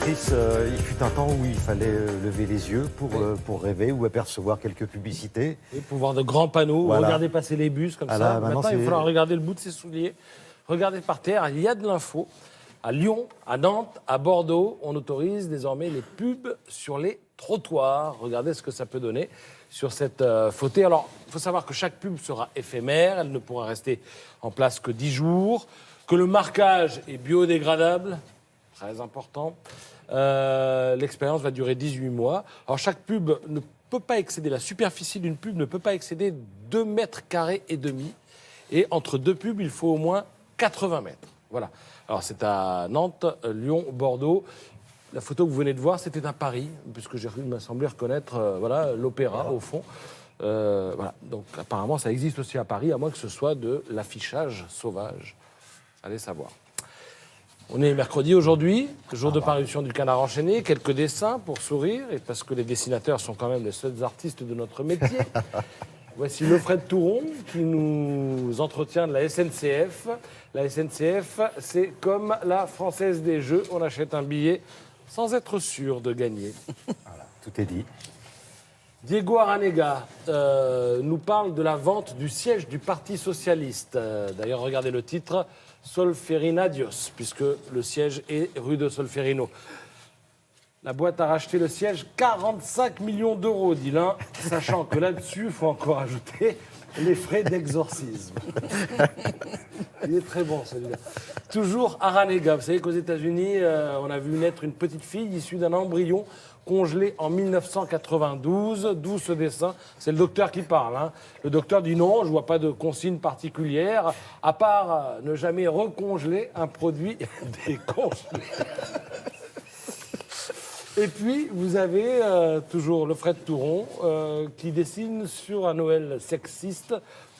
Patrice, il fut un temps où il fallait lever les yeux pour rêver ou apercevoir quelques publicités. Et pour voir de grands panneaux, Voilà. regarder passer les bus comme Ah ça. là, Maintenant, il va falloir regarder le bout de ses souliers. Regardez par terre, il y a de l'info. À Lyon, à Nantes, à Bordeaux, on autorise désormais les pubs sur les trottoirs. Regardez ce que ça peut donner sur cette photo. Alors, il faut savoir que chaque pub sera éphémère, elle ne pourra rester en place que 10 jours, que le marquage est biodégradable, très important. L'expérience va durer 18 mois. Alors, chaque pub ne peut pas excéder, la superficie d'une pub ne peut pas excéder 2,5 mètres carrés. Et entre deux pubs, il faut au moins 80 mètres. Voilà. Alors, c'est à Nantes, Lyon, Bordeaux. La photo que vous venez de voir, c'était à Paris, puisque il m'a semblé reconnaître l'opéra, au fond. Voilà. Donc, apparemment, ça existe aussi à Paris, à moins que ce soit de l'affichage sauvage. Allez savoir. On est mercredi aujourd'hui, jour de parution du Canard enchaîné. Quelques dessins pour sourire, et parce que les dessinateurs sont quand même les seuls artistes de notre métier. Voici Lefred Touron qui nous entretient de la SNCF. La SNCF, c'est comme la Française des Jeux. On achète un billet sans être sûr de gagner. Voilà, tout est dit. Diego Aranega nous parle de la vente du siège du Parti socialiste. D'ailleurs, regardez le titre, Solferino-Adios, puisque le siège est rue de Solferino. La boîte a racheté le siège 45 millions d'euros, dit l'un, sachant que là-dessus, il faut encore ajouter les frais d'exorcisme. Il est très bon, celui-là. Toujours Aranega. Vous savez qu'aux États-Unis, on a vu naître une petite fille issue d'un embryon congelé en 1992. D'où ce dessin. C'est le docteur qui parle. Hein. Le docteur dit non, je ne vois pas de consigne particulière, à part ne jamais recongeler un produit décongelé. Et puis, vous avez toujours Lefred Touron qui dessine sur un Noël sexiste,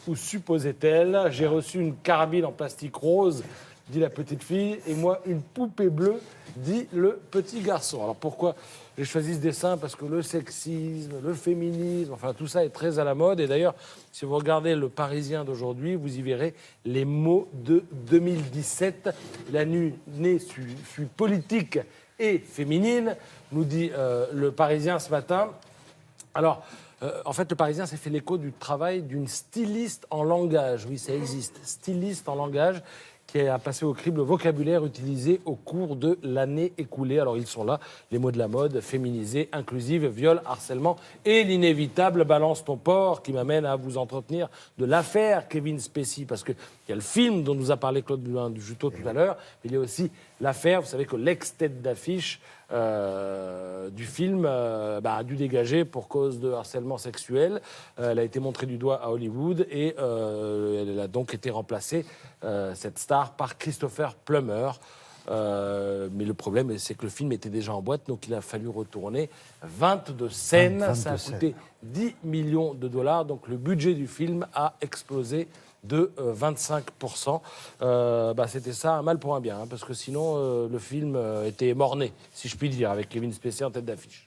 où supposait-elle, j'ai reçu une carabine en plastique rose, dit la petite fille, et moi une poupée bleue, dit le petit garçon. Alors pourquoi j'ai choisi ce dessin? Parce que le sexisme, le féminisme, enfin tout ça est très à la mode. Et d'ailleurs, si vous regardez le Parisien d'aujourd'hui, vous y verrez les mots de 2017. L'année fut politique et féminine, nous dit le Parisien ce matin. Alors, en fait, le Parisien s'est fait l'écho du travail d'une styliste en langage. Oui, ça existe. Styliste en langage qui a passé au crible le vocabulaire utilisé au cours de l'année écoulée. Alors, ils sont là, les mots de la mode, féminisé, inclusive, viol, harcèlement et l'inévitable balance ton porc qui m'amène à vous entretenir de l'affaire Kevin Spacey. Parce qu'il y a le film dont nous a parlé Claude Juteau tout à l'heure, mais il y a aussi l'affaire. Vous savez que l'ex-tête d'affiche du film a dû dégager pour cause de harcèlement sexuel. Elle a été montrée du doigt à Hollywood et elle a donc été remplacée, cette star, par Christopher Plummer. Mais le problème, c'est que le film était déjà en boîte, donc il a fallu retourner 22 scènes. 22 Ça a coûté 10 millions de dollars, donc le budget du film a explosé de 25%. C'était ça, un mal pour un bien, hein, parce que sinon, le film était mort-né, si je puis dire, avec Kevin Spacey en tête d'affiche.